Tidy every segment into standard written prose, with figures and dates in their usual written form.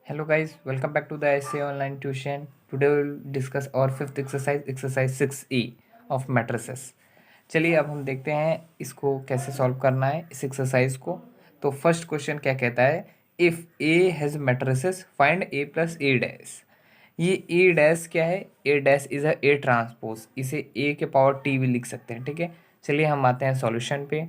Hello guys, welcome back to the SA online tuition. Today we will discuss our fifth exercise 6E of matrices. चलिए अब हम देखते हैं इसको कैसे सॉल्व करना है इस एक्सरसाइज को। तो फर्स्ट क्वेश्चन क्या कहता है, if A has matrices find A plus A dash. ये ए डैश क्या है, A dash is a A transpose, इसे ए के पावर टी भी लिख सकते हैं। ठीक है, चलिए हम आते हैं सॉल्यूशन पे।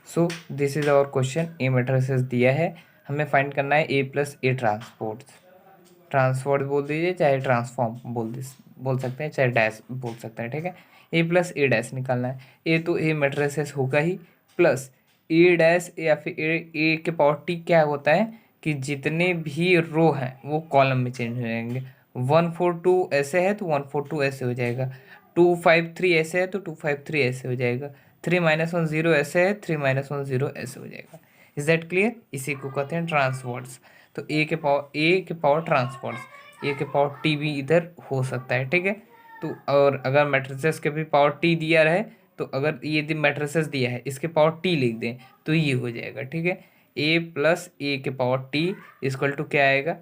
So this is our question, A matrices दिया है, हमें फाइंड करना है ए प्लस ए ट्रांसपोर्ट बोल दीजिए, चाहे ट्रांसफॉर्म बोल सकते हैं, चाहे डैश बोल सकते हैं। ठीक है, ए प्लस ए डैश निकालना है। ए तो ए मैट्रिसेस होगा ही, प्लस ए डैश या फिर ए के पावर टी क्या होता है कि जितने भी रो हैं वो कॉलम में चेंज हो जाएंगे। 142 ऐसे है तो 142 ऐसे हो जाएगा, 253 ऐसे है तो 253 ऐसे हो जाएगा, 3-1 0 ऐसे है, 3-1 0 ऐसे हो जाएगा। Is that clear? इसी को कहते हैं ट्रांसवर्ड्स। तो ए के पावर ट्रांसवर्ड्स, ए के पावर टी भी इधर हो सकता है। ठीक है, तो और अगर मैट्रिसेस के भी पावर टी दिया रहे तो अगर ये मैट्रिसेस दिया है इसके पावर टी लिख दें तो ये हो जाएगा। ठीक है, ए प्लस ए के पावर टी इक्वल टू क्या आएगा,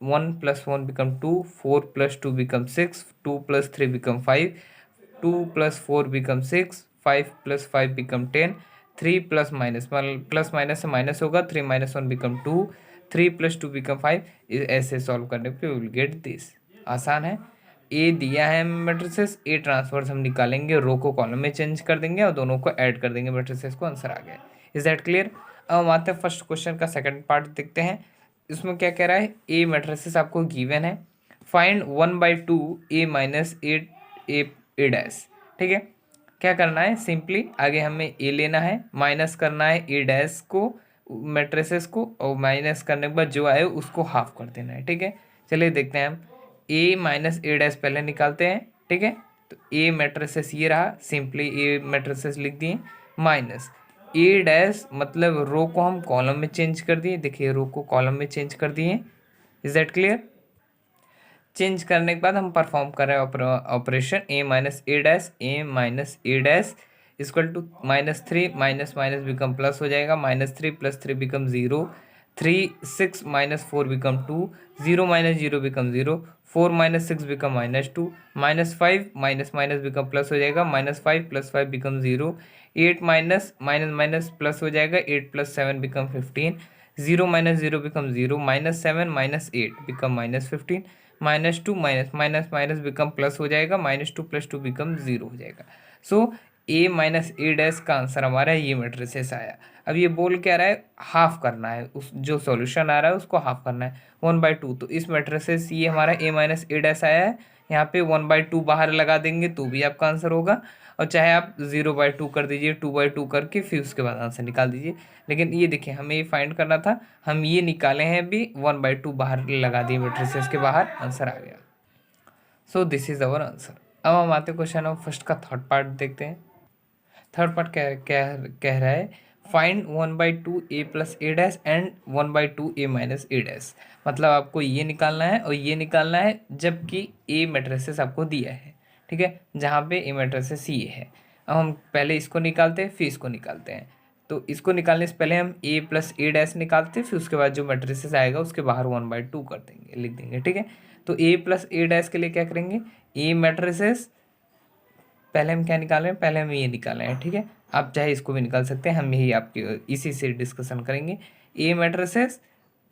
1 + 1 become 2, 4 + 2 become 6, 2 + 3 become 5, 2 + 4 become 6, 5 + 5 become 10, 3 plus minus से माइनस होगा, 3-1 become 2, 3 + 2 become 5। ऐसे सॉल्व करने पे विल गेट दिस। आसान है। ए दिया है मैट्रिसेस, ए ट्रांसफर्स हम निकालेंगे, रो को कॉलम में चेंज कर देंगे और दोनों को ऐड कर देंगे मैट्रिसेस को, आंसर आ गया। Is that clear? अब हम आते हैं फर्स्ट क्वेश्चन का सेकंड पार्ट देखते हैं। इसमें क्या कह रहा है, ए मैट्रिसेस आपको गिवन है, फाइंड 1/2 ए माइनस ए ए डैश। ठीक है, क्या करना है, सिंपली आगे हमें ए लेना है, माइनस करना है ए डैश को मैट्रिसेस को, और माइनस करने के बाद जो आए उसको हाफ कर देना है। ठीक है, चलिए देखते हैं हम। ए माइनस ए डैश पहले निकालते हैं। ठीक है, तो ए मैट्रिसेस ये रहा, सिंपली ए मैट्रिसेस लिख दिए, माइनस ए डैश मतलब रो को हम कॉलम में चेंज कर दिए। देखिए रो को कॉलम में चेंज कर दिए। Is that clear? चेंज करने के बाद हम परफॉर्म कर रहे हैं operation A minus A dash, A minus A dash equal to -3, minus minus become plus हो जाएगा, -3 + 3 become 0, 3 6 - 4 become 2, 0 - 0 become 0, 4 - 6 become -2, -5 minus minus become plus हो जाएगा, -5 + 5 become 0, 8 minus minus minus plus हो जाएगा, 8 + 7 become 15, 0 - 0 become 0, -7 - 8 become -15, -2 minus minus minus become plus हो जाएगा, -2 + 2 become 0 हो जाएगा। सो ए माइनस ए डैश का आंसर हमारा ये मैट्रिसेस आया। अब ये बोल क्या रहा है, हाफ करना है, उस जो सॉल्यूशन आ रहा है उसको हाफ करना है 1/2। तो इस मैट्रिसेस ये हमारा ए माइनस ए डैश आया है, यहाँ पे 1/2 बाहर लगा देंगे तो भी आपका आंसर होगा, और चाहे आप 0/2 कर दीजिए, 2/2 करके फिर उसके बाद आंसर निकाल दीजिए। लेकिन ये देखिए हमें ये फाइंड करना था, हम ये निकाले हैं भी, 1/2 बाहर लगा दिए मैट्रिसेस के बाहर, आंसर आ गया। सो दिस इज अवर आंसर। अब हम आते क्वेश्चन नंबर फर्स्ट का थर्ड पार्ट देखते हैं। थर्ड पार्ट कह रहा है, find 1/2 A plus A dash and 1/2 A minus A dash. मतलब आपको ये निकालना है और ये निकालना है जबकि ए मैट्रिसेस आपको दिया है। ठीक है, जहाँ पे ए मैट्रिसेस ये है। अब हम पहले इसको निकालते हैं फिर इसको निकालते हैं। तो इसको निकालने से पहले हम ए प्लस ए डैश निकालते हैं, फिर उसके बाद जो मैट्रिसेस आएगा उसके बाहर 1/2 कर देंगे, लिख देंगे। ठीक है, तो ए प्लस ए डैश के लिए क्या करेंगे, ए मैट्रिसेस पहले हम क्या निकाल रहे हैं, पहले हम ये निकाल रहे हैं। ठीक है, आप चाहे इसको भी निकाल सकते हैं, हम यही आपके इसी से डिस्कशन करेंगे। A matrices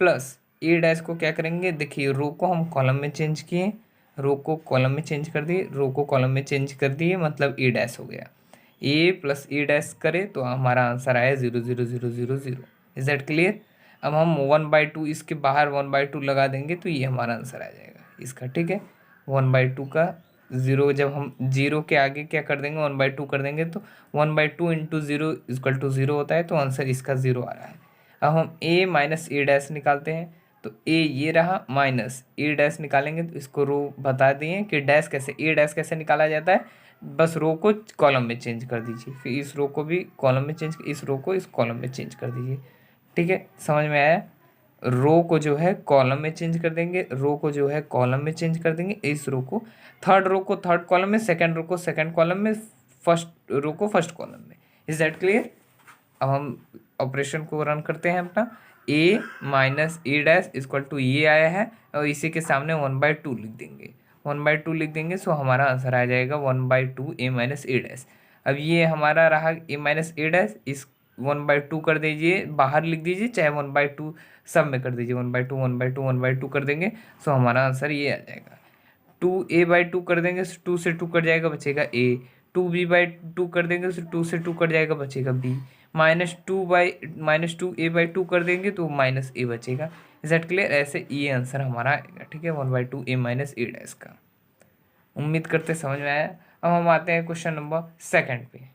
plus A dash को क्या करेंगे, देखिए रो को हम कॉलम में चेंज किए, रो को कॉलम में चेंज कर दिए, रो को कॉलम में चेंज कर दिए, मतलब ए डैश हो गया। ए प्लस ए डैश करे तो हमारा आंसर आया 0 0 0 0 0। Is that clear? अब हम 1/2 इसके बाहर 1/2 लगा देंगे तो ये हमारा आंसर आ जाएगा इसका। ठीक है, 1/2 का 0 जब हम 0 के आगे क्या कर देंगे, 1/2 कर देंगे तो 1/2 × 0 = 0 होता है, तो आंसर इसका 0 आ रहा है। अब हम ए माइनस ए डैश निकालते हैं, तो ए ये रहा, माइनस ए डैश निकालेंगे तो इसको रो बता दिए कि डैश कैसे, ए डैश कैसे निकाला जाता है, बस रो को कॉलम में चेंज कर दीजिए, फिर इस रो को भी कॉलम में चेंज, इस रो को इस कॉलम में चेंज कर दीजिए। ठीक है, समझ में आया? रो को जो है कॉलम में चेंज कर देंगे, रो को जो है कॉलम में चेंज कर देंगे, इस रो को थर्ड रो को थर्ड कॉलम में, सेकंड रो को सेकंड कॉलम में, फर्स्ट रो को फर्स्ट कॉलम में। Is that clear? अब हम ऑपरेशन को रन करते हैं अपना। A minus A dash equal to ये आया है और इसी के सामने 1/2 लिख देंगे, 1/2 लिख देंगे। सो हमारा आंसर आ जाएगा 1/2 ए माइनस ए डैश। अब ये हमारा रहा ए माइनस ए डैश, इस 1/2 कर दीजिए, बाहर लिख दीजिए, चाहे 1/2 सब में कर दीजिए, 1/2 1/2 1/2 कर देंगे। सो हमारा आंसर ये आ जाएगा। 2a/2 कर देंगे, 2 से 2 कट जाएगा, बचेगा a। 2b/2 कर देंगे, 2 से 2 कट जाएगा, बचेगा b। -2a/2 कर देंगे तो माइनस a बचेगा। Is that clear? ऐसे ये आंसर हमारा आएगा, ठीक है, 1/2 a माइनस ए डैश का। उम्मीद करते समझ में आया। अब हम आते हैं क्वेश्चन नंबर सेकंड पे।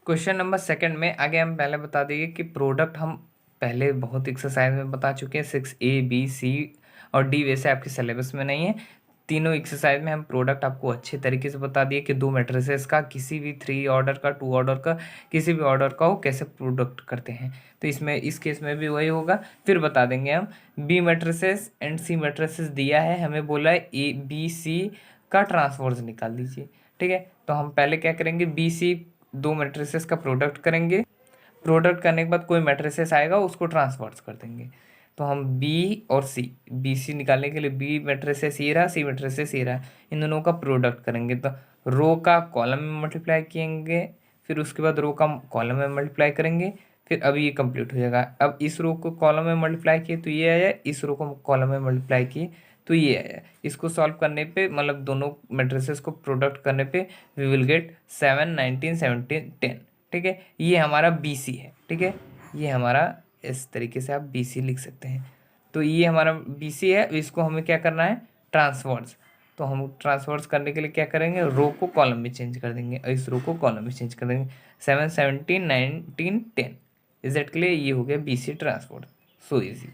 क्वेश्चन नंबर सेकंड में आगे हम पहले बता देंगे कि प्रोडक्ट हम पहले बहुत एक्सरसाइज में बता चुके हैं, 6A B C और D वैसे आपके सिलेबस में नहीं है। तीनों एक्सरसाइज में हम प्रोडक्ट आपको अच्छे तरीके से बता दिए कि दो मैट्रिसेस का, किसी भी 3 ऑर्डर का, 2 ऑर्डर का, किसी भी ऑर्डर का वो कैसे प्रोडक्ट करते हैं। तो इसमें इस केस में भी वही होगा। फिर बता देंगे हम B matrices and C matrices दिया है, हमें बोला है ए बी सी का ट्रांसपोज निकाल दीजिए, ठीक है। तो हम पहले क्या करेंगे, बी सी दो मैट्रिसेस का प्रोडक्ट करेंगे, प्रोडक्ट करने के बाद कोई मैट्रिसेस आएगा उसको ट्रांसफर्स कर देंगे। तो हम बी और सी, बी सी निकालने के लिए बी मैट्रिसेस ये रहा, सी मैट्रिसेस ये रहा, इन दोनों का प्रोडक्ट करेंगे। तो रो का कॉलम में मल्टीप्लाई करेंगे, फिर उसके बाद रो का कॉलम में मल्टीप्लाई करेंगे, फिर अब ये कंप्लीट हो जाएगा। अब इस रो को कॉलम में मल्टीप्लाई किए तो ये आया, इस रो को कॉलम में मल्टीप्लाई किए तो ये आया। इसको सॉल्व करने पे, मतलब दोनों मैट्रिसेस को प्रोडक्ट करने पे वी विल गेट 7 19 17 10, ठीक है। ये हमारा बी सी है, ठीक है, ये हमारा इस तरीके से आप बी सी लिख सकते हैं। तो ये हमारा बी सी है, इसको हमें क्या करना है, ट्रांसफर्स। तो हम ट्रांसफर्स करने के लिए क्या करेंगे, रो को कॉलम में चेंज कर देंगे और इस रो को कॉलम में चेंज कर देंगे। 7 17 19 10, इज दैट क्लियर? ये हो गया B C transfers. So easy,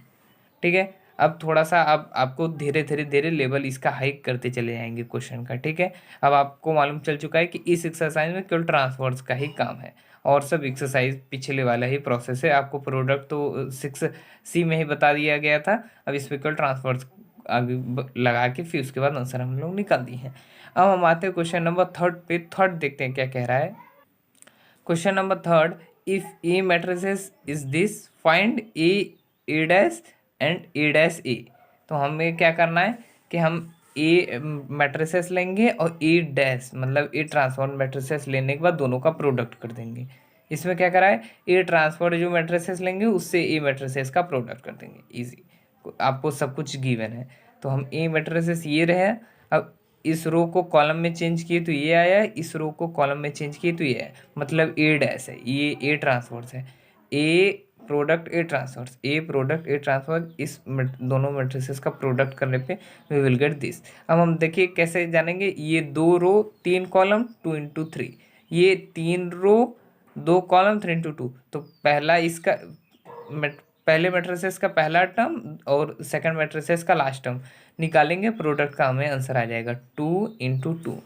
ठीक है। अब थोड़ा सा अब आपको धीरे धीरे धीरे लेवल इसका हाइक करते चले जाएंगे क्वेश्चन का, ठीक है। अब आपको मालूम चल चुका है कि इस एक्सरसाइज में केवल ट्रांसफर्स का ही काम है और सब एक्सरसाइज पिछले वाला ही प्रोसेस है। आपको प्रोडक्ट तो 6C में ही बता दिया गया था, अब इस पर केवल ट्रांसफर्स आगे लगा के फिर उसके बाद आंसर हम लोग निकाल दिए हैं। अब हम आते हैं क्वेश्चन नंबर थर्ड पे। थर्ड देखते हैं क्या कह रहा है। Question number third, if A matrices is this, find A dash and A dash A. तो हमें क्या करना है कि हम ए मैट्रिसेस लेंगे और ए डैश मतलब ए ट्रांसफॉर्म मैट्रिसेस लेने के बाद दोनों का प्रोडक्ट कर देंगे। इसमें क्या करा है, ए ट्रांसफॉर्म जो मैट्रिसेस लेंगे उससे ए मैट्रिसेस का प्रोडक्ट कर देंगे। इजी, आपको सब कुछ गिवन है। तो हम ए मैट्रिसेस ये रहे, अब इस रो को कॉलम में चेंज किए तो ये आया, इस रो को कॉलम में चेंज किए तो ये आया, मतलब ए डैश है, ये ए ट्रांसफर्स है। A product A transpose, A product A transpose, इस दोनों मैट्रिसेस का प्रोडक्ट करने पे वी विल गेट दिस। अब हम देखिए कैसे जानेंगे, ये 2 रो 3 कॉलम 2 इंटू 3, ये 3 रो 2 कॉलम 3 इंटू 2। तो पहला इसका पहले मैट्रिसेस का पहला टर्म और सेकंड मैट्रिसेस का लास्ट टर्म निकालेंगे, प्रोडक्ट का हमें आंसर आ जाएगा 2 इंटू 2।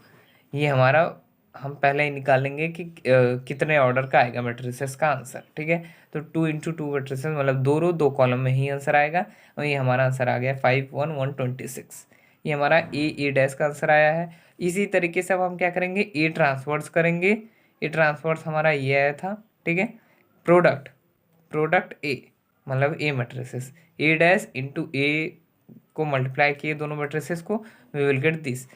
ये हमारा हम पहले ही निकालेंगे कि कितने ऑर्डर का आएगा मैट्रिसेस का आंसर, ठीक है। तो 2 इंटू 2 मैट्रिसेस मतलब 2 रो 2 कॉलम में ही आंसर आएगा और ये हमारा आंसर आ गया 5 1 1 26। ये हमारा ए डैश का आंसर आया है। इसी तरीके से अब हम क्या करेंगे, ए ट्रांसफर्स करेंगे। ए ट्रांसफर्स हमारा ये आया था, ठीक है। प्रोडक्ट प्रोडक्ट ए मतलब A matrices, A dash into ए को मल्टीप्लाई किए दोनों मैट्रिसेस को, वी विल गेट दिस।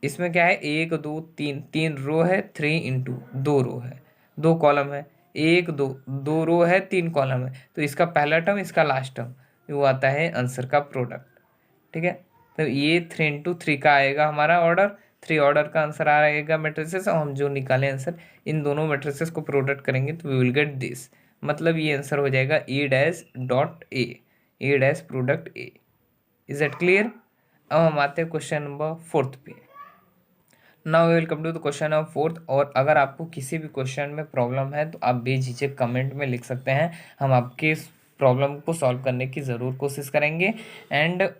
इसमें क्या है, 1 2 3, 3 रो है, 3 इंटू 2 रो है, 2 कॉलम है, 1 2 2 रो है, 3 कॉलम है, तो इसका पहला टर्म इसका लास्ट टर्म वो आता है आंसर का प्रोडक्ट, ठीक है। तो ये 3 इंटू 3 का आएगा हमारा ऑर्डर, 3 ऑर्डर का आंसर आएगा मैट्रिसेस, और हम जो निकाले आंसर इन दोनों मैट्रिसेस को प्रोडक्ट करेंगे तो वी विल गेट दिस। मतलब ये आंसर हो जाएगा A dash dot A dash product A. Is that clear? अब हम आते हैं क्वेश्चन नंबर फोर्थ पे। Now we will come to the question number fourth. और अगर आपको किसी भी क्वेश्चन में प्रॉब्लम है तो आप बेझिझक कमेंट में लिख सकते हैं, हम आपके इस प्रॉब्लम को सॉल्व करने की ज़रूर कोशिश करेंगे। एंड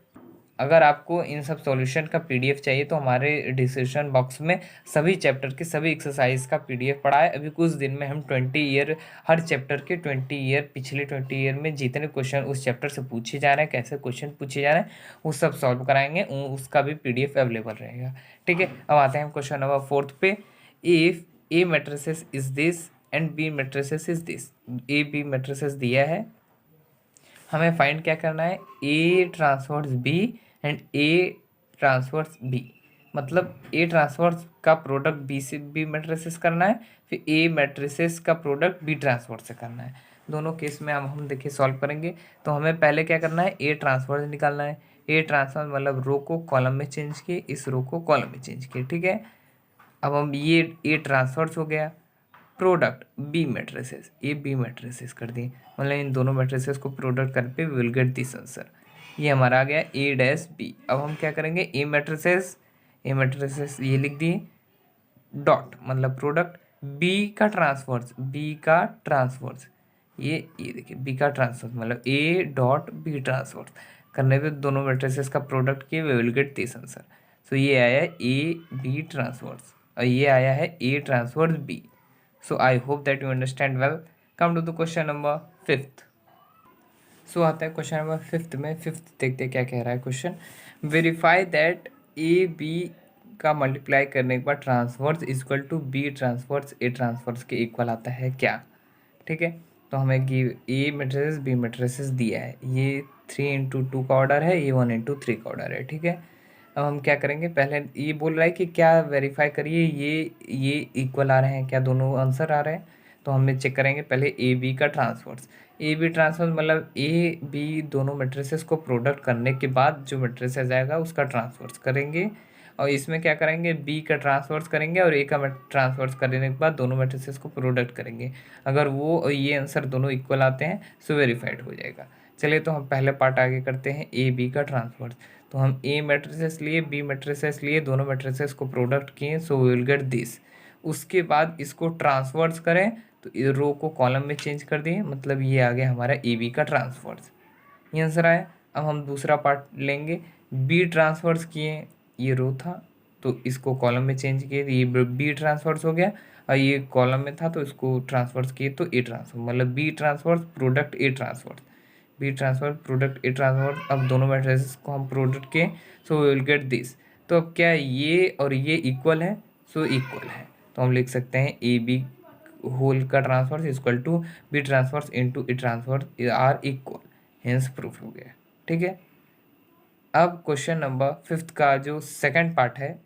अगर आपको इन सब सॉल्यूशन का पीडीएफ चाहिए तो हमारे डिस्क्रिप्शन बॉक्स में सभी चैप्टर के सभी एक्सरसाइज का पीडीएफ पड़ा है। अभी कुछ दिन में हम 20 ईयर हर चैप्टर के 20 ईयर पिछले 20 ईयर में जितने क्वेश्चन उस चैप्टर से पूछे जा रहे हैं, कैसे क्वेश्चन पूछे जा रहे हैं, वो सब सॉल्व कराएंगे, उसका भी पीडीएफ अवेलेबल रहेगा, ठीक है। अब आते हैं क्वेश्चन नंबर फोर्थ पे। If A matrices is this and B matrices is this, A B matrices दिया है, हमें फाइंड क्या करना है, A transverse B and A transverse B, मतलब ए ट्रांसवर्स का प्रोडक्ट बी से बी मैट्रिसेस करना है, फिर ए मैट्रिसेस का प्रोडक्ट बी ट्रांसवर्स से करना है। दोनों केस में हम देखिए सॉल्व करेंगे। तो हमें पहले क्या करना है, ए ट्रांसवर्स निकालना है। ए ट्रांसवर्स मतलब रो को कॉलम में चेंज किए, इस रो को कॉलम में चेंज किए, ठीक है। अब हम ये ए ट्रांसवर्स हो गया, प्रोडक्ट बी मैट्रिसेस, ये बी मैट्रिसेस कर दिए, मतलब इन दोनों मैट्रिसेस को प्रोडक्ट करके we will get this answer. ये हमारा आ गया ए डैश बी। अब हम क्या करेंगे, ए मैट्रिसेस ये लिख दिए, डॉट मतलब प्रोडक्ट बी का ट्रांसवर्स, ये देखिए बी का ट्रांसवर्स मतलब ए डॉट बी ट्रांसवर्स करने पे दोनों मैट्रिसेस का प्रोडक्ट किए, we will get this answer. So ये आया ए बी ट्रांसवर्स और ये आया है A transverse B. So I hope that you understand well. Come to the question number 5th. सो आता है क्वेश्चन नंबर 5th में। 5th देखते क्या कह रहा है question. Verify that A B का मल्टीप्लाई करने के बाद transverse equal to B transverse A transverse के इक्वल आता है क्या, ठीक है। तो हमें give A matrices B matrices दिया है, ये 3x2 का ऑर्डर है, ये 1x3 का ऑर्डर है, ठीक है। अब हम क्या करेंगे, पहले ये बोल रहा है कि क्या वेरीफाई करिए ये इक्वल आ रहे हैं क्या, दोनों आंसर आ रहे हैं। तो हमें चेक करेंगे पहले ए बी का ट्रांसवर्स। ए बी ट्रांसवर्स मतलब ए बी दोनों मैट्रिसेस को प्रोडक्ट करने के बाद जो मैट्रिसेस आएगा उसका ट्रांसवर्स करेंगे, और इसमें क्या करेंगे, बी का ट्रांसवर्स करेंगे और ए का ट्रांसवर्स करने के बाद दोनों मैट्रिसेस को प्रोडक्ट करेंगे। अगर वो और ये आंसर दोनों इक्वल आते हैं सो वेरीफाइड हो जाएगा। चलिए तो हम पहले पार्ट आगे करते हैं, ए बी का ट्रांसवर्स। तो हम ए मैट्रिसेस लिए, बी मैट्रिसेस लिए, दोनों मैट्रिसेस को प्रोडक्ट किए, so we will get this. उसके बाद इसको ट्रांसवर्स करें तो रो को कॉलम में चेंज कर दिए, मतलब ये आ गया हमारा ए बी का ट्रांसवर्स, ये आंसर आया। अब हम दूसरा पार्ट लेंगे, बी ट्रांसवर्स किए, ये रो था तो इसको कॉलम में चेंज किए, ये बी ट्रांसवर्स हो गया, और ये कॉलम में था तो इसको ट्रांसवर्स किए तो ए ट्रांसफर, मतलब B transverse product A transverse, B transfer product A transfer. अब दोनों मैट्रिसेस को हम प्रोडक्ट किए, so we will get this. तो अब क्या ये और ये इक्वल है, सो इक्वल है, तो हम लिख सकते हैं ए बी होल का transfer equal to B transfer into A transfer are equal, hence proof हो गया, ठीक है। अब क्वेश्चन नंबर 5th का जो सेकंड पार्ट है,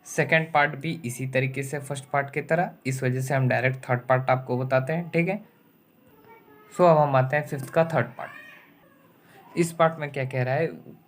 सेकंड पार्ट भी इसी तरीके से फर्स्ट पार्ट की तरह, इस वजह से हम डायरेक्ट थर्ड पार्ट आपको बताते हैं, ठीक है। सो अब हम आते हैं 5th का थर्ड पार्ट। इस पार्ट में क्या कह रहा है,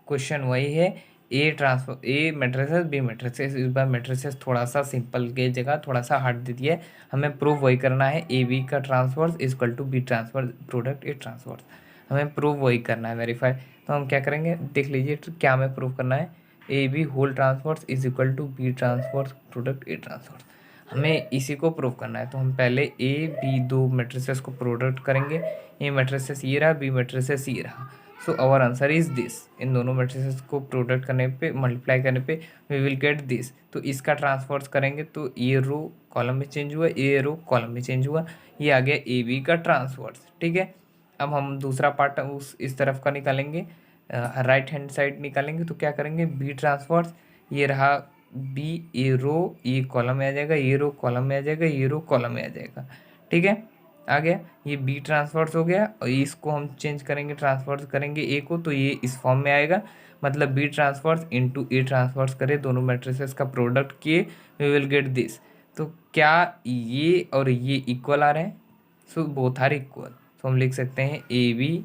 क्वेश्चन वही है, ए ट्रांसफर ए मैट्रिसेस बी मैट्रिसेस, इस बार मैट्रिसेस थोड़ा सा सिंपल के जगह थोड़ा सा हार्ड दे दिया है, हमें प्रूव वही करना है, ए बी का transfers equal to B transfer product A transverse, हमें प्रूव वही करना है, वेरीफाई। तो हम क्या करेंगे, देख लीजिए तो क्या हमें प्रूव करना है, A B whole transpose is equal to B transpose product A transverse, हमें इसी को प्रूव करना है। तो हम पहले ए बी दो मैट्रिसेस को प्रोडक्ट करेंगे, ए मैट्रिसेस ये रहा, बी मैट्रिसेस ये रहा, so our answer is this. इन दोनों मैट्रिसेस को प्रोडक्ट करने पे, मल्टीप्लाई करने पे वी विल गेट दिस। तो इसका ट्रांसफर्स करेंगे तो ये रो कॉलम में चेंज हुआ, ये रो कॉलम में चेंज हुआ, ये आ गया ए बी का ट्रांसफर्स, ठीक है। अब हम दूसरा पार्ट उस इस तरफ का निकालेंगे, राइट हैंड साइड निकालेंगे, तो क्या करेंगे, बी ट्रांसफर्स, ये रहा बी, ये रो ये कॉलम में आ जाएगा, ये रो कॉलम में आ जाएगा, ये रो कॉलम में आ जाएगा, ठीक है। आ गया, ये बी ट्रांसफर्स हो गया, और इसको हम चेंज करेंगे, ट्रांसफर्स करेंगे ए को, तो ये इस फॉर्म में आएगा, मतलब B transfers into A transverse करें, दोनों मैट्रिसेस का प्रोडक्ट किए, वी विल गेट दिस। तो क्या ये और ये इक्वल आ रहे हैं, सो बोथ आर इक्वल, तो हम लिख सकते हैं A B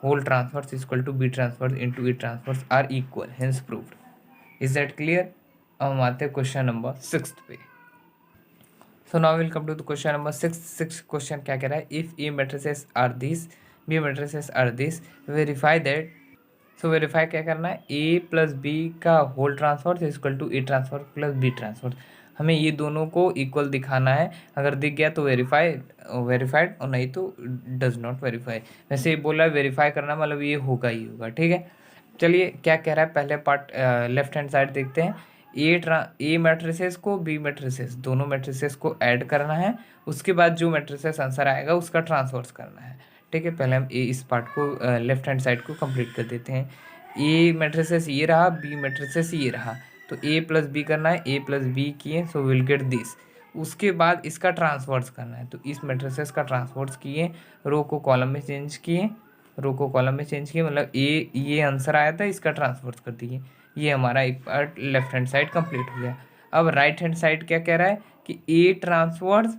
whole transfers equal to B transfers into A transfers are equal, hence proved. Is that clear. अब हम आते हैं क्वेश्चन नंबर 6th पे। So now will come to the question number 6 question क्या कह रहा है, if A matrices are this B matrices are this verify that. So verify क्या करना है, ए प्लस बी का whole transfer equal to A transfer plus B transfer, हमें ये दोनों को इक्वल दिखाना है, अगर दिख गया तो वेरीफाइड और नहीं तो डज नॉट वेरीफाई। वैसे ये बोला वेरीफाई करना मतलब ये होगा ही होगा, ठीक है। चलिए क्या कह रहा है, पहले पार्ट लेफ्ट हैंड साइड देखते हैं, ए मैट्रिसेस को बी मैट्रिसेस दोनों मैट्रिसेस को ऐड करना है, उसके बाद जो मैट्रिसेस आंसर आएगा उसका ट्रांसफर्स करना है, ठीक है। पहले हम इस पार्ट को लेफ्ट हैंड साइड को कंप्लीट कर देते हैं। ए मैट्रिसेस ये रहा, बी मैट्रिसेस ये रहा, तो ए प्लस बी करना है, ए प्लस बी किए, सो विल गेट दिस। उसके बाद इसका ट्रांसफर्स करना है, तो इस मैट्रिसेस का ट्रांसफर्स किए, रो को कॉलम में चेंज किए, रो को कॉलम में चेंज किए, मतलब ए ये आंसर आया था, इसका ट्रांसफर कर दिए। ये हमारा एक part left hand side complete हो गया। अब राइट हैंड साइड क्या कह रहा है कि ए ट्रांसवर्स,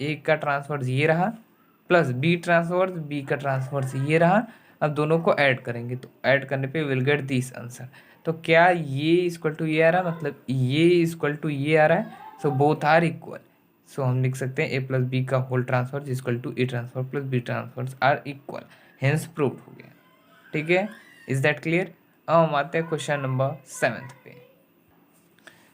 ए का ट्रांसवर्स ये रहा, प्लस बी ट्रांसवर्स, बी का ट्रांसवर्स ये रहा। अब दोनों को ऐड करेंगे तो ऐड करने पे विल गेट दिस आंसर। तो क्या ये इक्वल टू ये आ रहा है, मतलब ये इक्वल टू ये आ रहा है, so both are equal. So हम लिख सकते हैं ए प्लस बी का whole transfer equal to A transfer plus B transfer are equal, hence proved हो गया। ठीक है, इज दैट क्लियर। अब हम आते हैं क्वेश्चन नंबर 7 पे।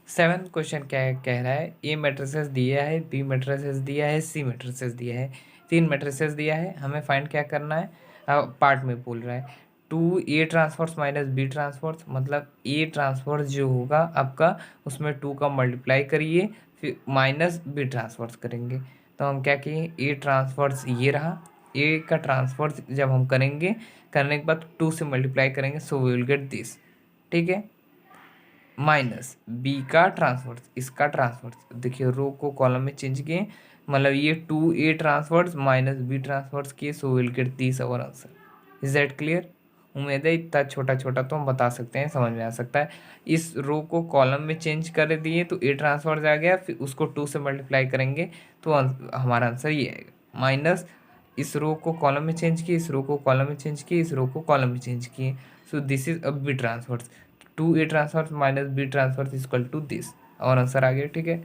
7th क्वेश्चन क्या है, कह रहा है ए मैट्रिसेस दिया है, बी मैट्रिसेस दिया है, सी मैट्रिसेस दिया है, 3 मैट्रिसेस दिया है, हमें फाइंड क्या करना है। पार्ट में बोल रहा है 2 A transfers minus B transpose, मतलब ए ट्रांसफर्स जो होगा आपका उसमें 2 का मल्टीप्लाई करिए, फिर माइनस बी ट्रांसफर्स करेंगे। तो हम क्या किए, ए ट्रांसफर्स ये रहा, ए का ट्रांसफर्स जब हम करेंगे, करने के बाद 2 से मल्टीप्लाई करेंगे, so we will get this. ठीक है, माइनस बी का ट्रांसफर्स, इसका ट्रांसफर्स, देखिए रो को कॉलम में चेंज किए, मतलब ये 2 A transfers minus B transfers किए, so will get this our answer. Is that clear. उम्मीद है इतना छोटा छोटा तो हम बता सकते हैं, समझ में आ सकता है। इस रो को कॉलम में चेंज कर दिए तो ए ट्रांसफर्स आ गया, फिर उसको 2 से मल्टीप्लाई करेंगे तो हमारा आंसर ये आएगा। माइनस इस रो को कॉलम में चेंज किए, इस रो को कॉलम में चेंज किए, इस रो को कॉलम में चेंज किए, so this is A B transfers, 2 A transfer minus B transfer equal to this, और आंसर आ गया। ठीक है,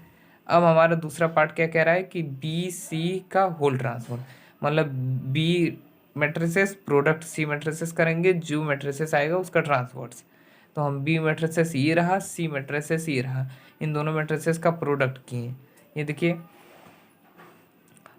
अब हमारा दूसरा पार्ट क्या कह रहा है कि बी सी का होल ट्रांसफर, मतलब B matrices product C matrices करेंगे, जो मैट्रिसेस आएगा उसका ट्रांसफर्स। तो हम बी मैट्रिसेस ये रहा, सी मैट्रिसेस ये रहा, इन दोनों मैट्रिसेस का प्रोडक्ट किए। ये देखिए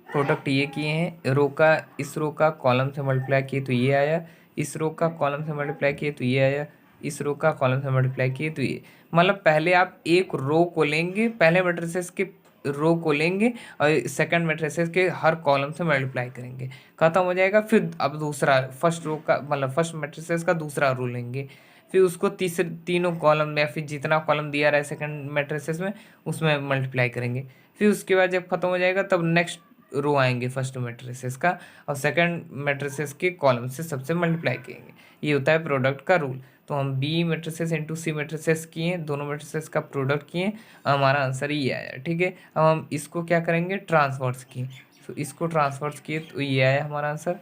प्रोडक्ट ये किए हैं, रो का इस रो का कॉलम से मल्टीप्लाई किए तो ये आया, इस रो का कॉलम से मल्टीप्लाई किए तो ये आया, इस रो का कॉलम से मल्टीप्लाई किए तो ये, मतलब पहले आप एक रो को लेंगे, पहले मैट्रिसेस के रो को लेंगे और सेकंड मैट्रिसेस के हर कॉलम से मल्टीप्लाई करेंगे, खत्म हो जाएगा। फिर अब दूसरा फर्स्ट रो का, मतलब फर्स्ट मैट्रिसेस का दूसरा रो लेंगे, फिर उसको तीसरे तीनों कॉलम या फिर जितना कॉलम दिया रहा है सेकंड मैट्रिसेस में उसमें मल्टीप्लाई करेंगे। फिर उसके बाद जब खत्म हो जाएगा तब नेक्स्ट रो आएंगे फर्स्ट मैट्रिसेस का, और सेकंड मैट्रिसेस के कॉलम से सबसे मल्टीप्लाई करेंगे। ये होता है प्रोडक्ट का रूल। तो हम बी मैट्रिसेस इंटू सी मैट्रिसेस किए, दोनों मैट्रिसेस का प्रोडक्ट किए, हमारा आंसर ये आया। ठीक है, अब हम इसको क्या करेंगे, ट्रांसफर्स किए, तो इसको ट्रांसफर्स किए तो ये आया हमारा आंसर।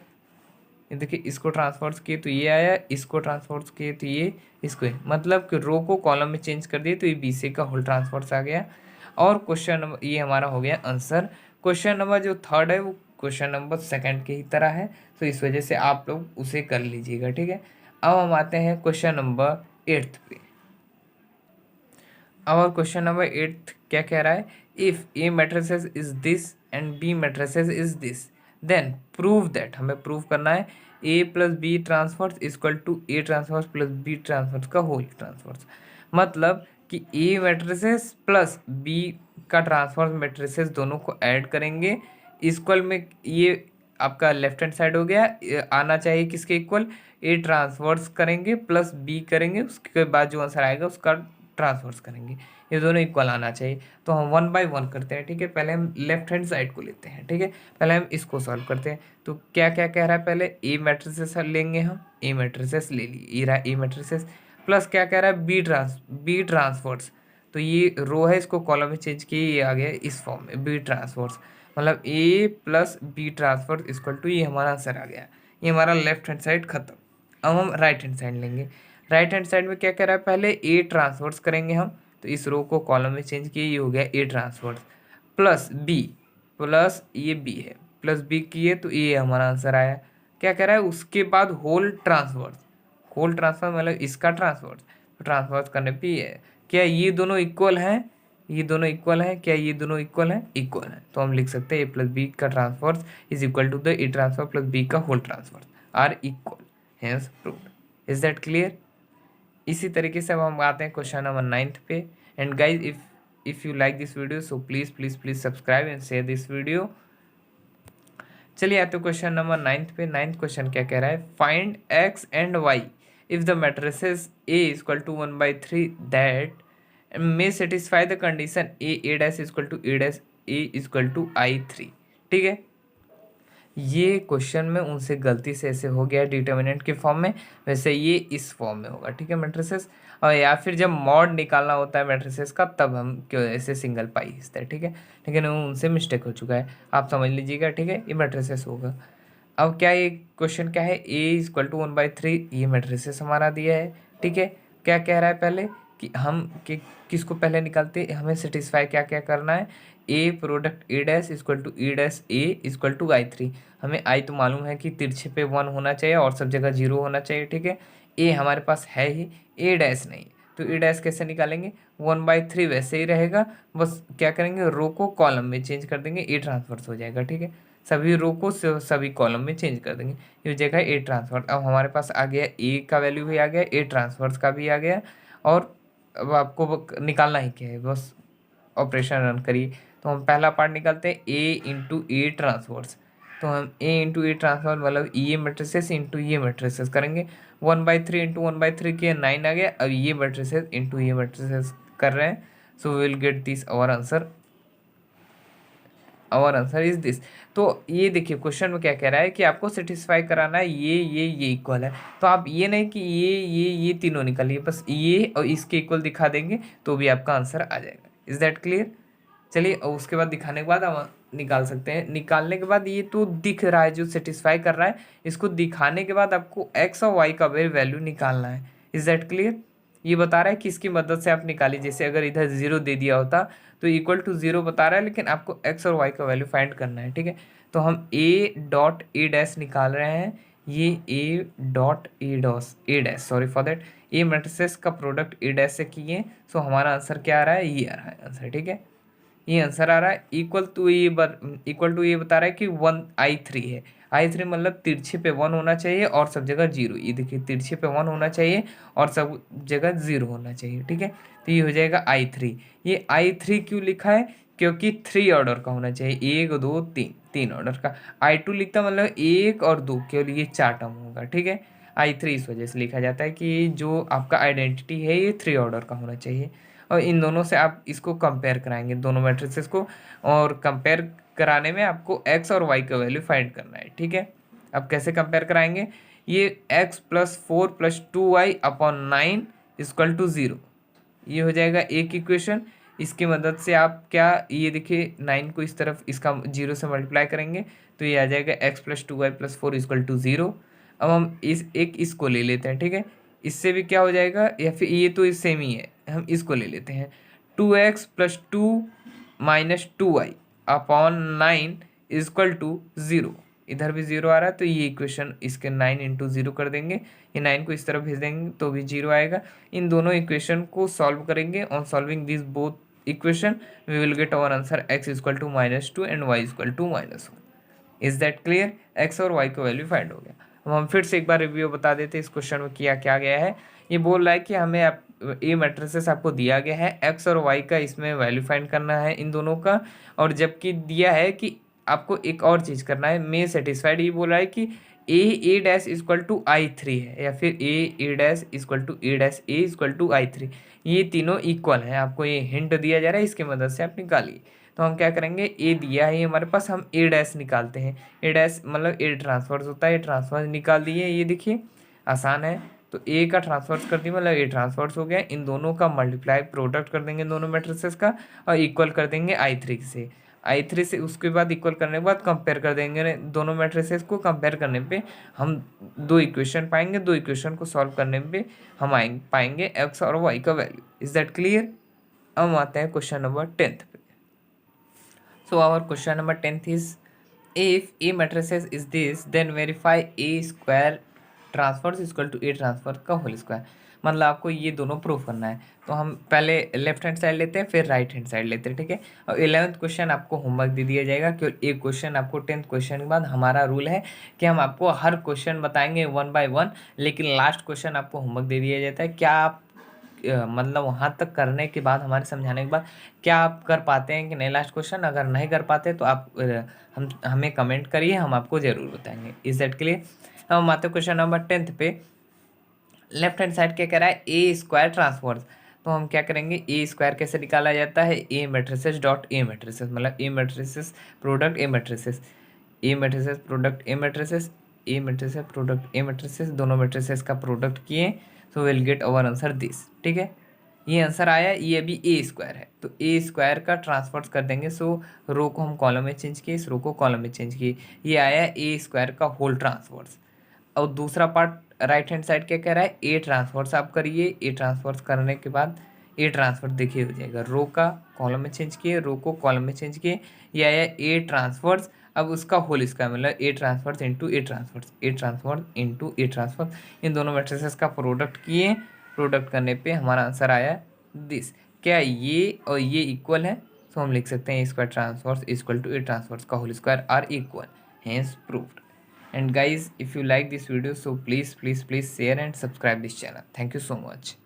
ये देखिए इसको ट्रांसफर्स किए तो ये आया, इसको ट्रांसफर्स किए तो ये, इसको मतलब कि रो को कॉलम में चेंज कर दिए तो ये बी सी का होल ट्रांसफर्स आ गया। और क्वेश्चन नंबर ये हमारा हो गया आंसर। क्वेश्चन नंबर जो 3rd है वो क्वेश्चन नंबर 2nd के ही तरह है, तो इस वजह से आप लोग उसे कर लीजिएगा। ठीक है, अब हम आते हैं क्वेश्चन नंबर 8 पे। और क्वेश्चन नंबर 8 क्या कह रहा है, if A matrices is this and B matrices is this then prove that, हमें प्रूव करना है A plus B transpose equal to A transpose plus B transpose का होल ट्रांसफर्स, मतलब कि ए मैट्रिसेस प्लस बी का transpose matrices दोनों को add करेंगे इक्वल में, ये आपका लेफ्ट हैंड साइड हो गया, आना चाहिए किसके इक्वल, ए ट्रांसफर्स करेंगे प्लस बी करेंगे, उसके बाद जो आंसर आएगा उसका ट्रांसफर्स करेंगे, ये दोनों इक्वल आना चाहिए। तो हम 1 बाय 1 करते हैं। ठीक है, पहले हम लेफ्ट हैंड साइड को लेते हैं। ठीक है, पहले हम इसको सॉल्व करते हैं। तो क्या क्या कह रहा है, पहले ए मैट्रिसेस लेंगे हम, ए मैट्रिसेस ले लिए, ये रहा ए मैट्रिसेस, प्लस क्या कह रहा है बी ट्रांसफर्स, तो ये रो है इसको कॉलम में चेंज किए, ये आ गया इस फॉर्म में बी ट्रांसफर्स, मतलब A plus B transfer equal to, ये हमारा आंसर आ गया। ये हमारा लेफ्ट हैंड साइड खत्म। अब हम राइट हैंड साइड लेंगे। राइट हैंड साइड में क्या कह रहा है, पहले ए ट्रांसफर्स करेंगे हम, तो इस रो को कॉलम में चेंज किए, ये हो गया ए ट्रांसफर्स प्लस बी, प्लस ये बी है, प्लस बी किए तो ये हमारा आंसर आया। क्या कह रहा है, उसके बाद होल ट्रांसफर्स, होल ट्रांसफर मतलब इसका ट्रांसफर्स, तो ट्रांसफर्स करने पे ये है। क्या ये दोनों इक्वल हैं, ये दोनों इक्वल हैं, क्या ये दोनों इक्वल हैं, इक्वल हैं, तो हम लिख सकते हैं ए प्लस बी का transpose is equal to the A transfer plus B का whole transpose are equal, hence proved. Is that clear. इसी तरीके से अब हम आते हैं क्वेश्चन नंबर 9th पे। And guys if you like this video so please subscribe and share this video. चलिए आते हैं क्वेश्चन नंबर 9th पे। 9th क्वेश्चन क्या कह रहा है, find x and y if the matrices A equal to 1/3 that may satisfy the condition a dash equal to a dash a equal to I3। ठीक है, ये क्वेश्चन में उनसे गलती से ऐसे हो गया डिटर्मिनेंट के फॉर्म में, वैसे ये इस फॉर्म में होगा, ठीक है मैट्रिसेस। और या फिर जब मॉड निकालना होता है मैट्रिसेस का तब हम क्यों ऐसे सिंगल पाई खींचते हैं, ठीक है। लेकिन उनसे मिस्टेक हो चुका है, आप समझ लीजिएगा, ठीक है। ये मैट्रिसेस होगा। अब क्या ये क्वेश्चन क्या है, A=1/3, ये मैट्रिसेस हमारा दिया है, ठीक है। क्या कह रहा है पहले कि हम किसको पहले निकालते हैं, हमें सेटिस्फाई क्या क्या करना है, A product A dash equal to A dash A equal to I3। हमें आई तो मालूम है कि तिरछे पे 1 होना चाहिए और सब जगह 0 होना चाहिए, ठीक है। ए हमारे पास है ही, ए डैश नहीं, तो ए डैश कैसे निकालेंगे, 1/3 वैसे ही रहेगा, बस क्या करेंगे रो को कॉलम में चेंज कर देंगे, ए ट्रांसफर्स हो जाएगा, ठीक है। सभी रो को सभी कॉलम में चेंज कर देंगे, ये हो जाएगा ए ट्रांसफर। अब हमारे पास आ गया ए का वैल्यू भी आ गया, ए ट्रांसफर्स का भी आ गया, और अब आपको निकालना ही क्या है, बस ऑपरेशन रन करिए। तो हम पहला पार्ट निकालते हैं ए इंटू ए ट्रांसफर्स। तो हम ए इंटू ए ट्रांसफर मतलब ये मैट्रिसेस इंटू ये मैट्रिसेस करेंगे, 1/3 इंटू 1/3 के 9 आ गया। अब ये मैट्रिसेस इंटू ये मैट्रिसेस कर रहे हैं, so we will get this our answer. Our answer is this. तो ये देखिए क्वेश्चन में क्या कह रहा है कि आपको सेटिस्फाई कराना है ये इक्वल है, तो आप ये नहीं कि ये तीनों निकालिए, बस ये और इसके इक्वल दिखा देंगे तो भी आपका आंसर आ जाएगा। Is that clear. चलिए, और उसके बाद दिखाने के बाद हम निकाल सकते हैं। निकालने के बाद ये तो दिख रहा है जो सेटिस्फाई कर रहा है, इसको दिखाने के बाद आपको एक्स और वाई का वैल्यू निकालना है। Is that clear. ये बता रहा है कि इसकी मदद से आप निकालिए, जैसे अगर इधर 0 दे दिया होता तो इक्वल टू 0 बता रहा है, लेकिन आपको एक्स और वाई का वैल्यू फाइंड करना है, ठीक है। तो हम ए डॉट ए डैश निकाल रहे हैं, ये ए dot A dash sorry for that, A matrices का प्रोडक्ट ए डैश से किए, सो हमारा आंसर क्या आ रहा है, ये आ रहा है आंसर, ठीक है। ये आंसर आ रहा है इक्वल टू ये बता रहा है कि 1/3 है। I3 मतलब तिरछे पे 1 होना चाहिए और सब जगह 0। ये देखिए तिरछे पे 1 होना चाहिए और सब जगह 0 होना चाहिए, ठीक है। तो ये हो जाएगा I3। ये I3 क्यों लिखा है, क्योंकि 3 ऑर्डर का होना चाहिए, 1 2 3, 3 ऑर्डर का। I2 लिखता मतलब 1 और 2, केवल ये 4 टर्म होगा, ठीक है। I3 इस वजह से लिखा जाता है कि जो आपका आइडेंटिटी है ये 3 ऑर्डर का होना चाहिए। और इन दोनों से आप इसको कंपेयर कराएंगे, दोनों मैट्रिसेस को, और कंपेयर कराने में आपको एक्स और वाई का वैल्यू फाइंड करना है, ठीक है। अब कैसे कंपेयर कराएंगे, ये x + 4 + 2y upon 9 equal to 0, ये हो जाएगा एक इक्वेशन। इसकी मदद से आप क्या, ये देखिए 9 को इस तरफ इसका 0 से मल्टीप्लाई करेंगे तो ये आ जाएगा x + 2y + 4 इक्वल टू 0। अब हम इसको ले लेते हैं, ठीक है। इससे भी क्या हो जाएगा, या फिर ये तो सेम ही है, हम इसको ले लेते हैं, 2x + 2 - 2y upon 9 equal to 0। इधर भी 0 आ रहा है तो ये इक्वेशन इसके 9 × 0 कर देंगे, ये 9 को इस तरफ भेज देंगे तो भी 0 आएगा। इन दोनों इक्वेशन को सॉल्व करेंगे, on solving this both equation we will get our answer x = -2 and y = -1। Is that clear. X और वाई का वैल्यू फाइंड हो गया। अब हम फिर से एक बार रिव्यू बता देते हैं इस क्वेश्चन में किया क्या गया है। ये बोल रहा है कि हमें ए मैट्रिसेस आपको दिया गया है, एक्स और वाई का इसमें वैल्यू फाइंड करना है इन दोनों का, और जबकि दिया है कि आपको एक और चीज़ करना है, मे सेटिस्फाइड। ये बोल रहा है कि ए डैश इक्वल टू I3 है, या फिर A dash equal to A dash A equal to I3, ये तीनों इक्वल हैं। आपको ये हिंट दिया जा रहा है, इसकी मदद से आप निकालिए। तो हम क्या करेंगे, ए दिया है हमारे पास, हम ए डैश निकालते हैं। ए डैश मतलब ए ट्रांसफर्स होता है, ए ट्रांसफर्स निकाल दिए, ये देखिए आसान है। तो ए का ट्रांसफर्स कर दिए मतलब ए ट्रांसफर्स हो गया। इन दोनों का मल्टीप्लाई प्रोडक्ट कर देंगे दोनों मैट्रिसेस का, और इक्वल कर देंगे I3 से। I3 से उसके बाद इक्वल करने के बाद कंपेयर कर देंगे दोनों मैट्रिसेस को। कंपेयर करने पे हम दो इक्वेशन पाएंगे, दो इक्वेशन को सॉल्व करने पे हम पाएंगे एक्स और वाई का वैल्यू। Is that clear. अब हम आते हैं क्वेश्चन नंबर 10 पे। So our question number 10th is, if A matrices is this, then verify A square transfers equal to A transfer का होल स्क्वायर। मतलब आपको ये दोनों प्रूफ करना है। तो हम पहले लेफ्ट हैंड साइड लेते हैं, फिर राइट हैंड साइड लेते हैं, ठीक है। और 11th क्वेश्चन आपको होमवर्क दे दिया जाएगा, क्योंकि एक क्वेश्चन आपको 10th क्वेश्चन के बाद हमारा रूल है कि हम आपको हर क्वेश्चन बताएंगे 1 by 1, लेकिन लास्ट क्वेश्चन आपको होमवर्क दे दिया जाता है। क्या आप मतलब वहाँ तक करने के बाद, हमारे समझाने के बाद, क्या आप कर पाते हैं कि नहीं लास्ट क्वेश्चन। अगर नहीं कर पाते तो आप हमें कमेंट करिए, हम आपको ज़रूर बताएंगे। Is that clear. हम आते हैं क्वेश्चन नंबर 10 पे। लेफ्ट हैंड साइड क्या कह रहा है, ए स्क्वायर ट्रांसफर्स। तो हम क्या करेंगे, ए स्क्वायर कैसे निकाला जाता है, A matrices dot A matrices, मतलब A matrices product A matrices. A matrices product A matrices, A matrices product A matrices, दोनों मैट्रिसेस का प्रोडक्ट किए, so will get our answer this. ठीक है, ये आंसर आया, ये अभी ए स्क्वायर है तो ए स्क्वायर का ट्रांसफर्स कर देंगे। सो रो को हम कॉलम में चेंज किए, इस रो को कॉलम में चेंज किए, ये आया ए स्क्वायर का होल ट्रांसफर्स। और दूसरा पार्ट राइट हैंड साइड क्या कह रहा है, ए ट्रांसफर्स आप करिए, ए ट्रांसफर्स करने के बाद ए ट्रांसफर देखिए हो जाएगा, रो का कॉलम में चेंज किए, रो को कॉलम में चेंज किए, ये आया ए ट्रांसफर्स। अब उसका होल स्क्वायर मतलब ए transverse into A transpose, A transverse into A transverse, इन दोनों मैट्रिसेस का प्रोडक्ट किए, प्रोडक्ट करने पे हमारा आंसर आया दिस। क्या ये और ये इक्वल है, तो हम लिख सकते हैं A square transpose equal to A transpose का whole square are equal, hence proved. And guys, if you like this video, so please share and subscribe this channel. Thank you so much.